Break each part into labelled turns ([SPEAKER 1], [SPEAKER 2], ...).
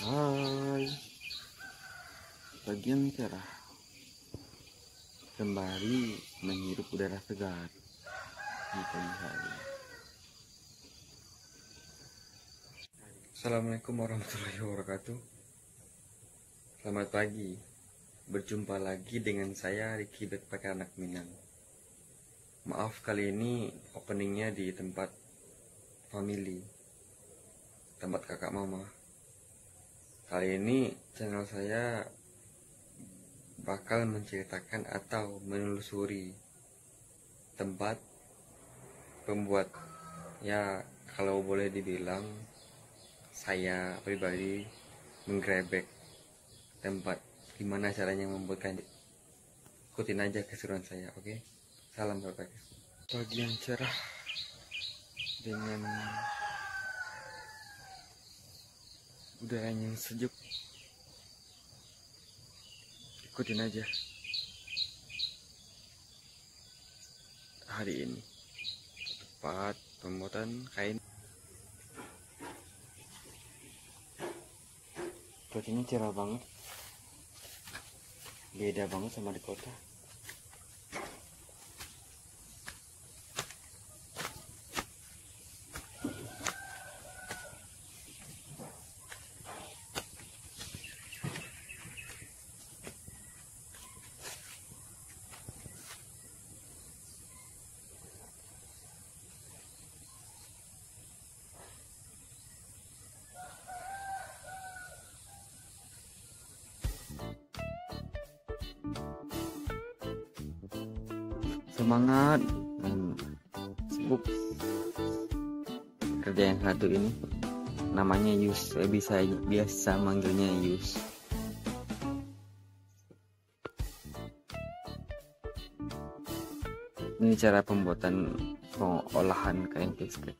[SPEAKER 1] Hai, pagi yang cerah, kembali menghirup udara segar di pagi hari. Assalamualaikum warahmatullahi wabarakatuh. Selamat pagi, berjumpa lagi dengan saya Ricky Backpacker Anak Minang. Maaf kali ini openingnya di tempat family, tempat kakak mama. Kali ini channel saya bakal menceritakan atau menelusuri tempat pembuat, ya kalau boleh dibilang saya pribadi menggrebek tempat gimana caranya membuatkan. Ikutin aja keseruan saya, oke? Salam backpacker. Pagi yang cerah dengan udaranya yang sejuk, ikutin aja hari ini tempat pembuatan kain. Cuacanya cerah banget, beda banget sama di kota. Semangat, sibuk. Kerja yang satu ini namanya Yus, saya biasa manggilnya Yus. Ini cara pembuatan olahan kain pisket.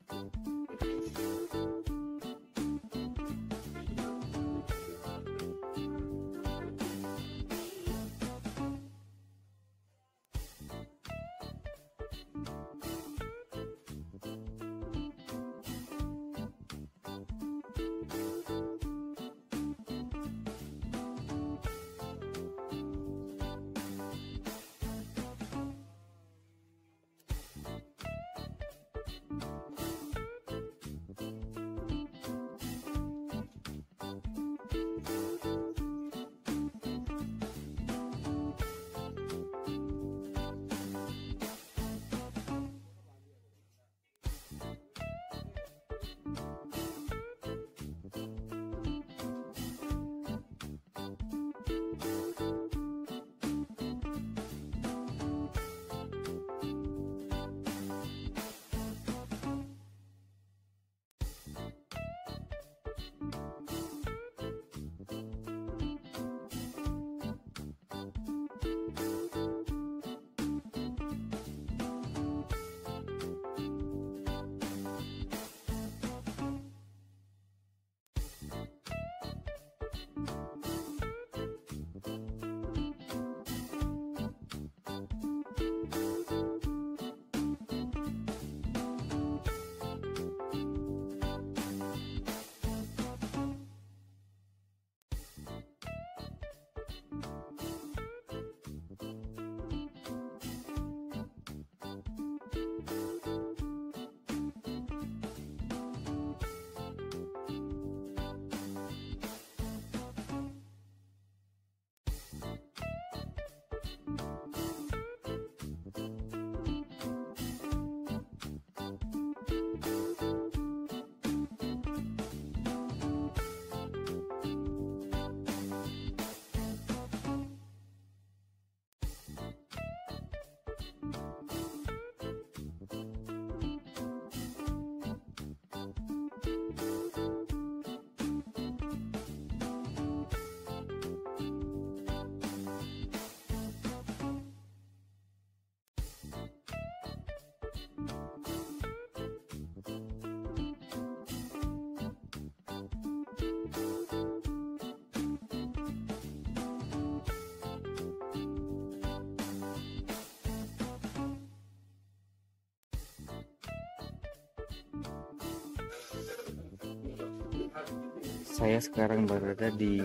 [SPEAKER 1] Saya sekarang berada di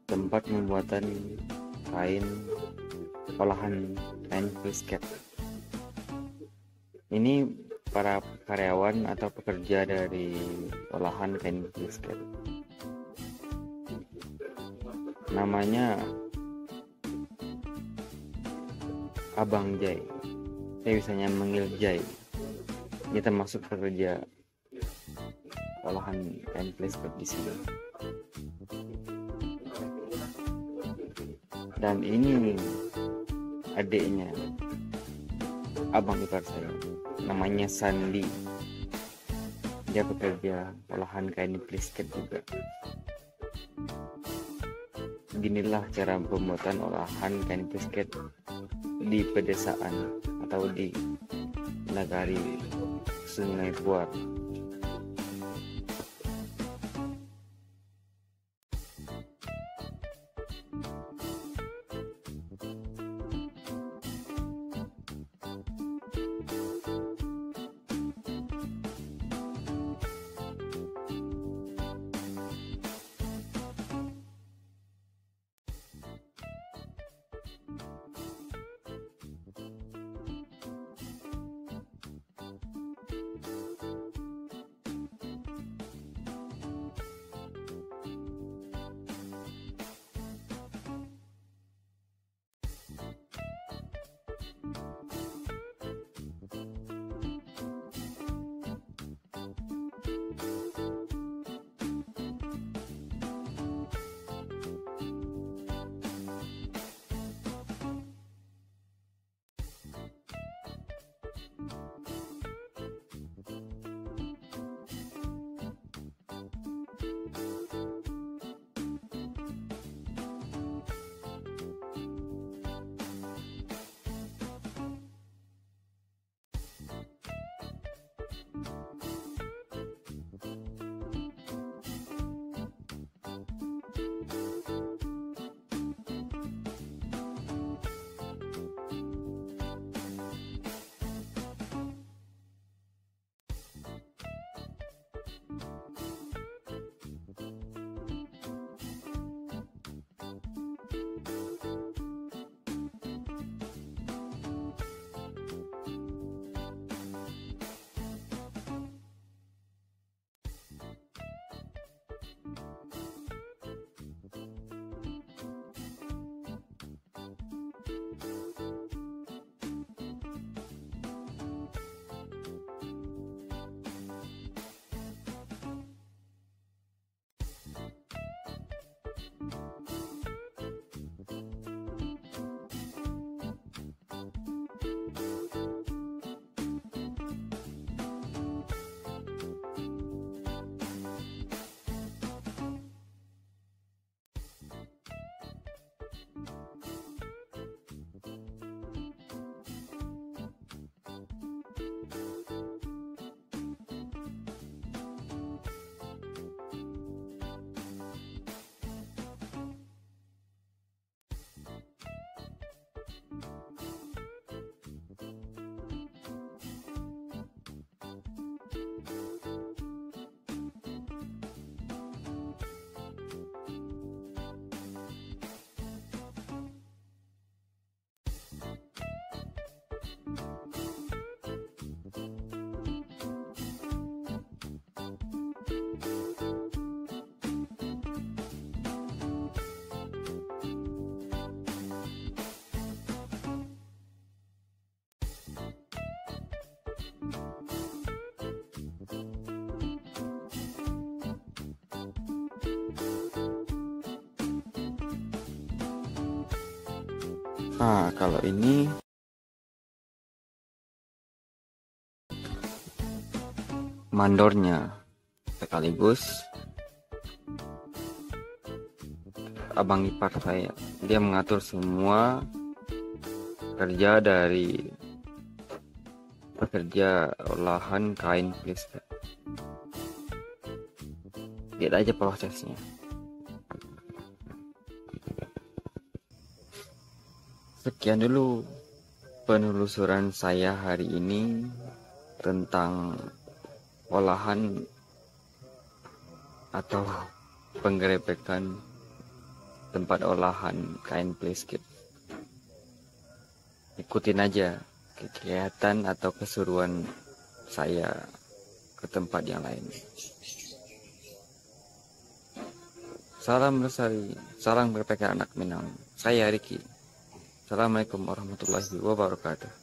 [SPEAKER 1] tempat pembuatan kain olahan kain plisket. Ini para karyawan atau pekerja dari olahan kain plisket. Namanya Abang Jai. Saya biasanya manggil Jai. Ini termasuk pekerja olahan kain plisket di sini. Dan ini adiknya, abang ipar saya, namanya Sandi. Dia bekerja olahan kain plisket juga. Beginilah cara pembuatan olahan kain plisket di pedesaan atau di nagari Sungai Buar. Nah, kalau ini mandornya, sekaligus abang ipar saya. Dia mengatur semua kerja dari pekerja olahan kain plisket. Lihat aja prosesnya. Sekian dulu penelusuran saya hari ini tentang olahan atau penggerebekan tempat olahan kain playscape. Ikutin aja kegiatan atau keseruan saya ke tempat yang lain. Salam Lestari, salam berpegang anak Minang. Saya Riki. Assalamualaikum warahmatullahi wabarakatuh.